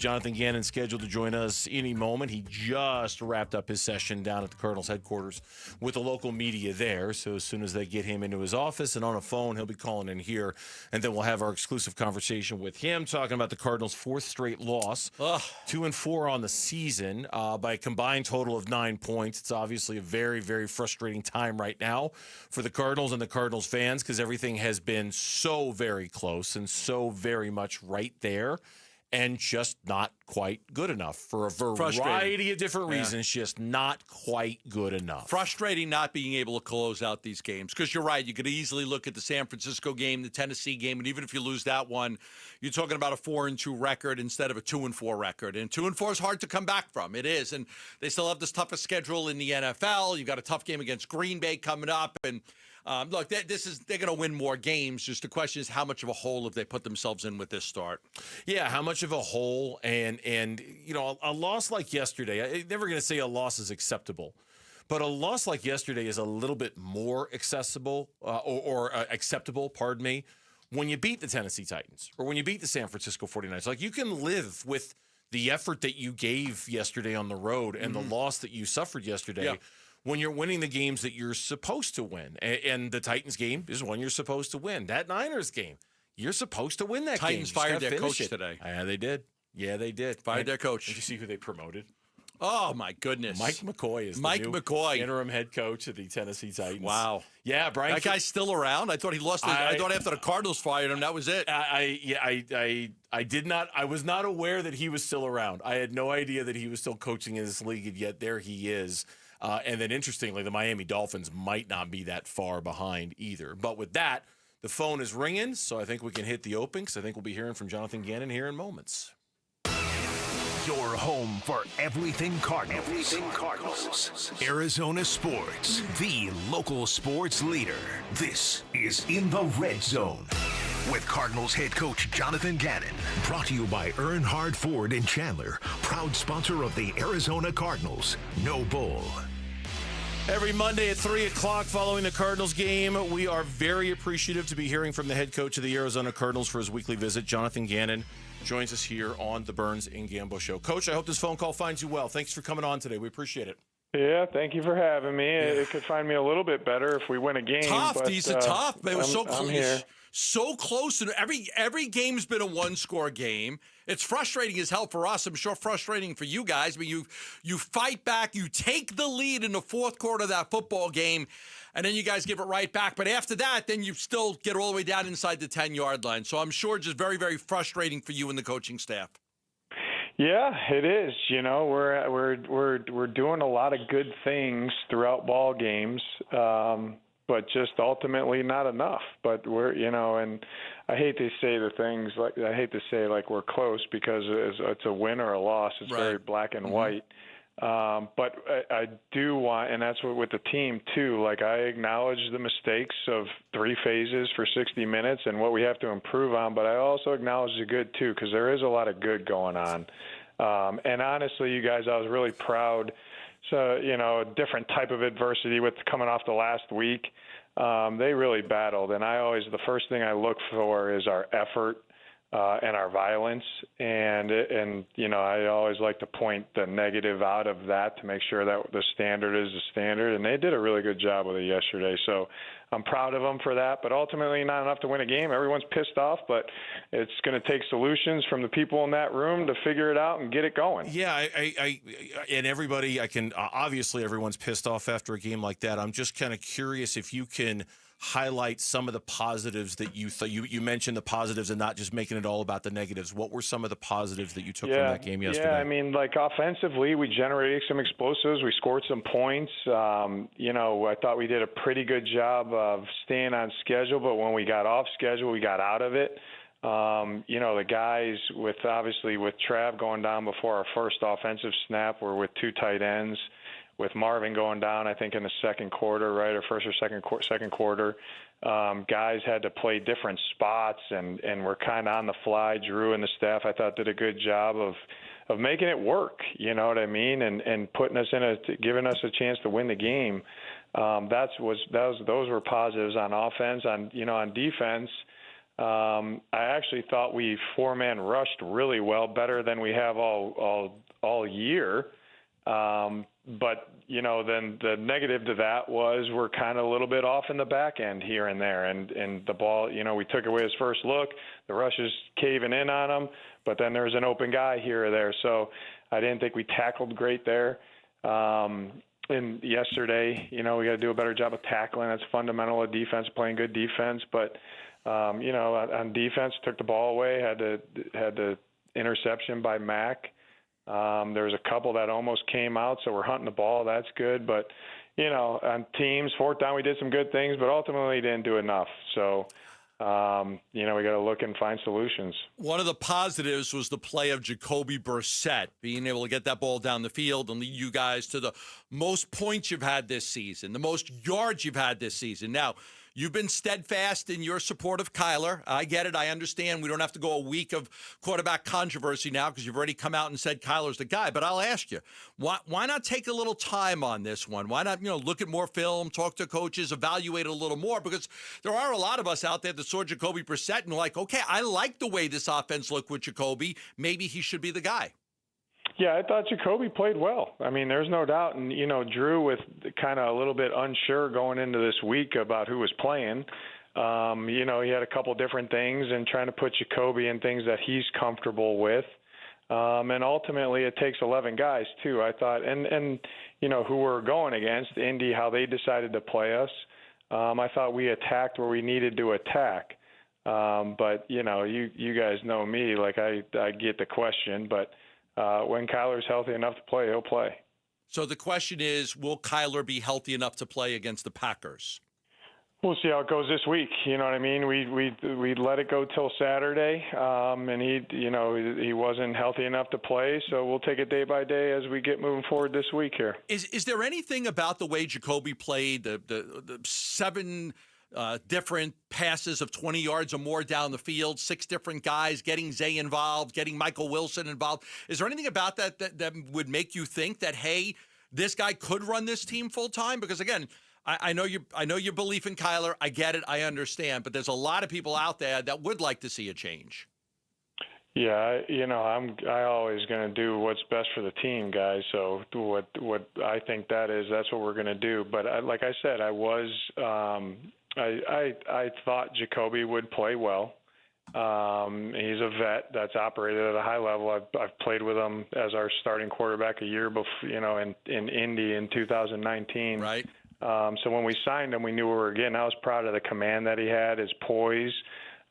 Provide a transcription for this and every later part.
Jonathan Gannon scheduled to join us any moment. He just wrapped up his session down at the Cardinals headquarters with the local media there. So as soon as they get him into his office and on a phone, he'll be calling in here. And then we'll have our exclusive conversation with him talking about the Cardinals' fourth straight loss. 2-4 on the season by a combined total of 9 points. It's obviously a very, very frustrating time right now for the Cardinals and the Cardinals fans because everything has been so very close and so very much right there and just not quite good enough for a variety of different reasons, just not quite good enough. Frustrating not being able to close out these games because you're right. You could easily look at the San Francisco game, the Tennessee game, and even if you lose that one, you're talking about a 4-2 record instead of a 2-4 record. And 2-4 is hard to come back from. It is. And they still have this toughest schedule in the NFL. You got a tough game against Green Bay coming up. And look, they're going to win more games. Just the question is how much of a hole have they put themselves in with this start? Yeah, how much of a hole? And you know, a loss like yesterday, I'm never going to say a loss is acceptable, but a loss like yesterday is a little bit more accessible or acceptable, pardon me, when you beat the Tennessee Titans or when you beat the San Francisco 49ers. Like, you can live with the effort that you gave yesterday on the road and the loss that you suffered yesterday. Yeah. When you're winning the games that you're supposed to win. And the Titans game is one you're supposed to win. That Niners game, you're supposed to win that game. Titans fired their coach today. Yeah, they did. Yeah, they did. Fired their coach. Did you see who they promoted? Oh, my goodness. Mike McCoy is the new interim head coach of the Tennessee Titans. Wow. Yeah, Brian. That guy's still around? I thought he lost. I thought after the Cardinals fired him, that was it. I did not. I was not aware that he was still around. I had no idea that he was still coaching in this league, and yet there he is. And then, interestingly, the Miami Dolphins might not be that far behind either. But with that, the phone is ringing, so I think we can hit the open because I think we'll be hearing from Jonathan Gannon here in moments. Your home for everything Cardinals. Everything Cardinals. Arizona Sports, the local sports leader. This is In the Red Zone with Cardinals head coach Jonathan Gannon. Brought to you by Earnhardt Ford in Chandler, proud sponsor of the Arizona Cardinals. No Bull. Every Monday at 3 o'clock following the Cardinals game, we are very appreciative to be hearing from the head coach of the Arizona Cardinals for his weekly visit. Jonathan Gannon joins us here on the Burns Gambo Show. Coach, I hope this phone call finds you well. Thanks for coming on today. We appreciate it. Yeah, thank you for having me. Yeah. It could find me a little bit better if we win a game. Tough. But, these are tough. It was so close. I'm here. So close, and every game's been a one-score game. It's frustrating as hell for us. I'm sure frustrating for you guys. I mean, you fight back, you take the lead in the fourth quarter of that football game, and then you guys give it right back. But after that, then you still get all the way down inside the 10-yard line. So I'm sure just very, very frustrating for you and the coaching staff. Yeah, it is. You know, we're doing a lot of good things throughout ball games. But just ultimately not enough. But we're, you know, and I hate to say like we're close because it's a win or a loss. It's very black and white. But I do want, and that's what with the team too. Like, I acknowledge the mistakes of 3 phases for 60 minutes and what we have to improve on. But I also acknowledge the good too, because there is a lot of good going on. And honestly, you guys, I was really proud. So, you know, a different type of adversity with coming off the last week. They really battled. And the first thing I look for is our effort and our violence. And, you know, I always like to point the negative out of that to make sure that the standard is the standard. And they did a really good job with it yesterday. So I'm proud of them for that, but ultimately not enough to win a game. Everyone's pissed off, but it's going to take solutions from the people in that room to figure it out and get it going. Yeah, and everybody, obviously everyone's pissed off after a game like that. I'm just kind of curious if you can highlight some of the positives that you mentioned the positives and not just making it all about the negatives. What were some of the positives that you took from that game yesterday? Yeah, I mean, like offensively, we generated some explosives. We scored some points. You know, I thought we did a pretty good job of staying on schedule, but when we got off schedule, we got out of it. You know, the guys with Trav going down before our first offensive snap were with 2 tight ends. With Marvin going down, I think in the second quarter, right, or first or second quarter, guys had to play different spots and were kind of on the fly. Drew and the staff, I thought, did a good job of making it work. You know what I mean, and putting us giving us a chance to win the game. Those were positives on offense. On defense, I actually thought we four-man rushed really well, better than we have all year. But, you know, then the negative to that was we're kind of a little bit off in the back end here and there. And the ball, you know, we took away his first look. The rush is caving in on him, but then there's an open guy here or there. So I didn't think we tackled great there. And yesterday, you know, we got to do a better job of tackling. That's fundamental of defense, playing good defense. But, you know, on defense, took the ball away, had the interception by Mack. There was a couple that almost came out, so we're hunting the ball. That's good. But, you know, on teams, fourth down, we did some good things, but ultimately didn't do enough. So, you know, we got to look and find solutions. One of the positives was the play of Jacoby Brissett, being able to get that ball down the field and lead you guys to the most points you've had this season, the most yards you've had this season. Now, you've been steadfast in your support of Kyler. I get it. I understand. We don't have to go a week of quarterback controversy now because you've already come out and said Kyler's the guy. But I'll ask you, why not take a little time on this one? Why not, you know, look at more film, talk to coaches, evaluate it a little more? Because there are a lot of us out there that saw Jacoby Brissett and like, okay, I like the way this offense looked with Jacoby. Maybe he should be the guy. Yeah, I thought Jacoby played well. I mean, there's no doubt. And, you know, Drew with kind of a little bit unsure going into this week about who was playing. You know, he had a couple different things and trying to put Jacoby in things that he's comfortable with. And ultimately it takes 11 guys too, I thought. And you know, who we're going against, Indy, how they decided to play us. I thought we attacked where we needed to attack. But, you know, you guys know me, like I get the question, but when Kyler's healthy enough to play, he'll play. So the question is, will Kyler be healthy enough to play against the Packers? We'll see how it goes this week. You know what I mean? We let it go till Saturday, and he wasn't healthy enough to play. So we'll take it day by day as we get moving forward this week here. Is there anything about the way Jacoby played, the seven different passes of 20 yards or more down the field, 6 different guys, getting Zay involved, getting Michael Wilson involved? Is there anything about that would make you think that, hey, this guy could run this team full time? Because again, I know your belief in Kyler. I get it. I understand. But there's a lot of people out there that would like to see a change. Yeah, you know, I always going to do what's best for the team, guys. So what I think that's what we're going to do. But like I said, I thought Jacoby would play well. He's a vet that's operated at a high level. I've played with him as our starting quarterback a year before, you know, in Indy in 2019. Right. So when we signed him, we knew we were getting. I was proud of the command that he had, his poise.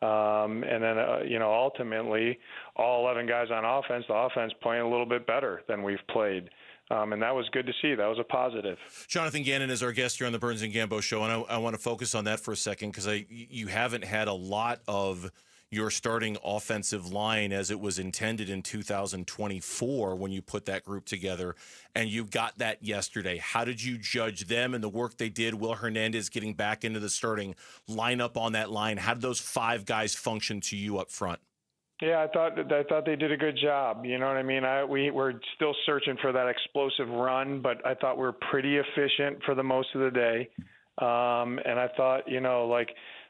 And then, you know, ultimately, all 11 guys on offense, the offense playing a little bit better than we've played. And that was good to see. That was a positive. Jonathan Gannon is our guest here on the Burns Gambo Show, and I want to focus on that for a second because you haven't had a lot of your starting offensive line as it was intended in 2024 when you put that group together, and you got that yesterday. How did you judge them and the work they did? Will Hernandez getting back into the starting lineup on that line. How did those 5 guys function to you up front? Yeah, I thought they did a good job. You know what I mean? We're still searching for that explosive run, but I thought we were pretty efficient for the most of the day. And I thought, you know, like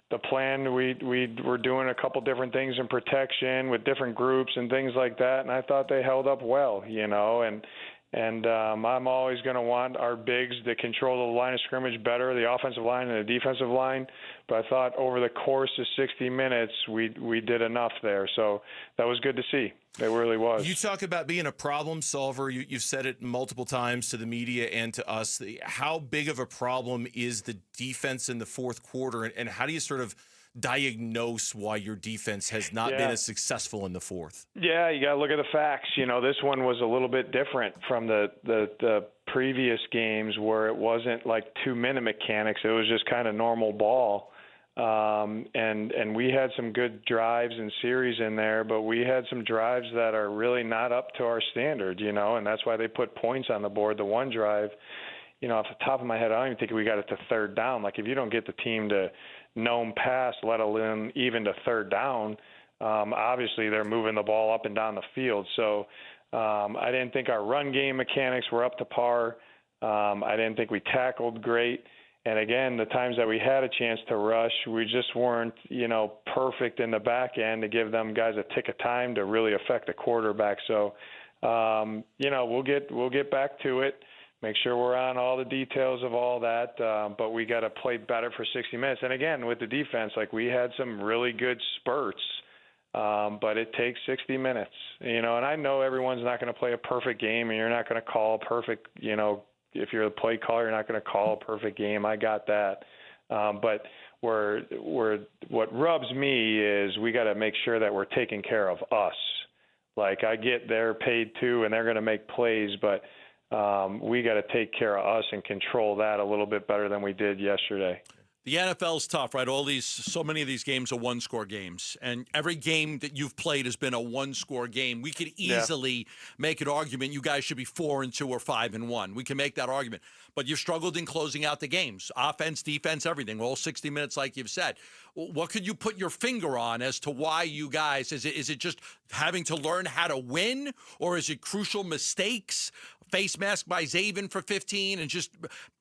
the plan, we were doing a couple different things in protection with different groups and things like that, and I thought they held up well, you know, and I'm always going to want our bigs to control the line of scrimmage better, the offensive line and the defensive line. But I thought over the course of 60 minutes, we did enough there. So that was good to see. It really was. You talk about being a problem solver. You've said it multiple times to the media and to us. How big of a problem is the defense in the fourth quarter, and how do you sort of diagnose why your defense has not been as successful in the fourth? Yeah, you got to look at the facts. You know, this one was a little bit different from the previous games where it wasn't like 2-minute mechanics. It was just kind of normal ball. And we had some good drives and series in there, but we had some drives that are really not up to our standard, you know, and that's why they put points on the board. The one drive, you know, off the top of my head, I don't even think we got it to third down. Like if you don't get the team to known pass, let alone even to third down, obviously they're moving the ball up and down the field. So I didn't think our run game mechanics were up to par. I didn't think we tackled great. And again, the times that we had a chance to rush, we just weren't, perfect in the back end to give them guys a tick of time to really affect the quarterback. So, we'll get back to it. Make sure we're on all the details of all that, but we got to play better for 60 minutes. And again, with the defense, we had some really good spurts, but it takes 60 minutes. And I know everyone's not going to play a perfect game, and you're not going to call a perfect, if you're the play caller, you're not going to call a perfect game. I got that. But what rubs me is we got to make sure that we're taking care of us. I get they're paid too, and they're going to make plays, but we got to take care of us and control that a little bit better than we did yesterday. The NFL's tough, right? So many of these games are one-score games, and every game that you've played has been a one-score game. We could easily make an argument you guys should be 4-2 or 5-1. We can make that argument, but you've struggled in closing out the games, offense, defense, everything, all 60 minutes, like you've said. What could you put your finger on as to why you guys? Is it just having to learn how to win, or is it crucial mistakes? Face mask by Zaven for 15 and just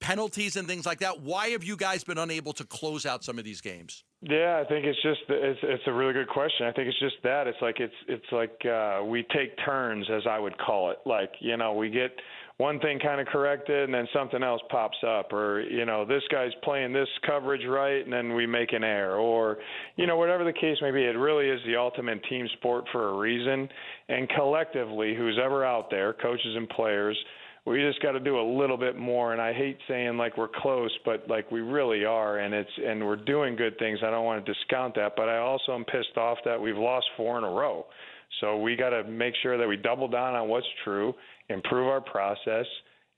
penalties and things like that. Why have you guys been unable to close out some of these games? Yeah, I think it's a really good question. I think it's just that it's like we take turns, as I would call it. We get one thing kind of corrected and then something else pops up, or this guy's playing this coverage right and then we make an error, or whatever the case may be. It really is the ultimate team sport for a reason, and collectively, who's ever out there, coaches and players, we just got to do a little bit more. And I hate saying we're close, but we really are, and we're doing good things. I don't want to discount that, but I also am pissed off that we've lost 4 in a row. So we got to make sure that we double down on what's true, improve our process,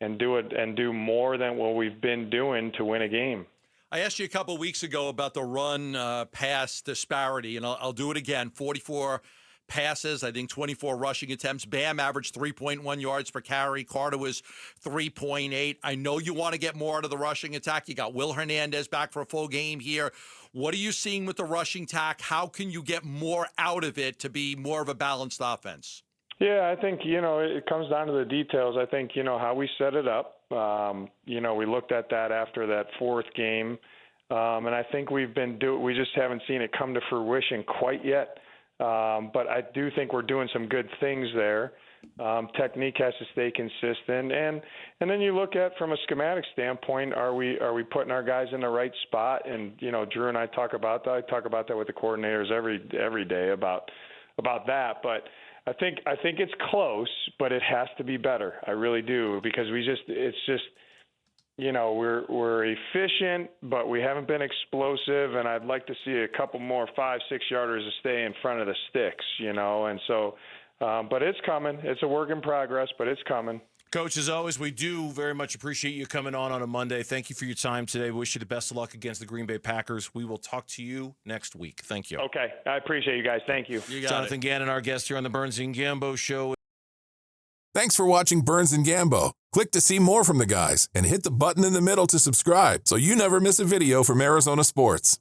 and do more than what we've been doing to win a game. I asked you a couple of weeks ago about the run-pass disparity, and I'll do it again. 44 passes, I think 24 rushing attempts. Bam averaged 3.1 yards per carry. Carter was 3.8. I know you want to get more out of the rushing attack. You got Will Hernandez back for a full game here. What are you seeing with the rushing attack? How can you get more out of it to be more of a balanced offense? Yeah, I think, it comes down to the details. I think, how we set it up. We looked at that after that 4th game. And I think we just haven't seen it come to fruition quite yet. But I do think we're doing some good things there. Technique has to stay consistent, and then you look at from a schematic standpoint, are we putting our guys in the right spot? And Drew and I talk about that. I talk about that with the coordinators every day about that. But I think it's close, but it has to be better. I really do, because we're efficient, but we haven't been explosive, and I'd like to see a couple more 5-6 yarders to stay in front of the sticks, and so, but it's coming. It's a work in progress, but it's coming. Coach, as always, we do very much appreciate you coming on a Monday. Thank you for your time today. We wish you the best of luck against the Green Bay Packers. We will talk to you next week. Thank you. Okay. I appreciate you guys. Thank you. Jonathan Gannon, our guest here on the Burns Gambo Show. Thanks for watching Burns Gambo. Click to see more from the guys and hit the button in the middle to subscribe so you never miss a video from Arizona sports.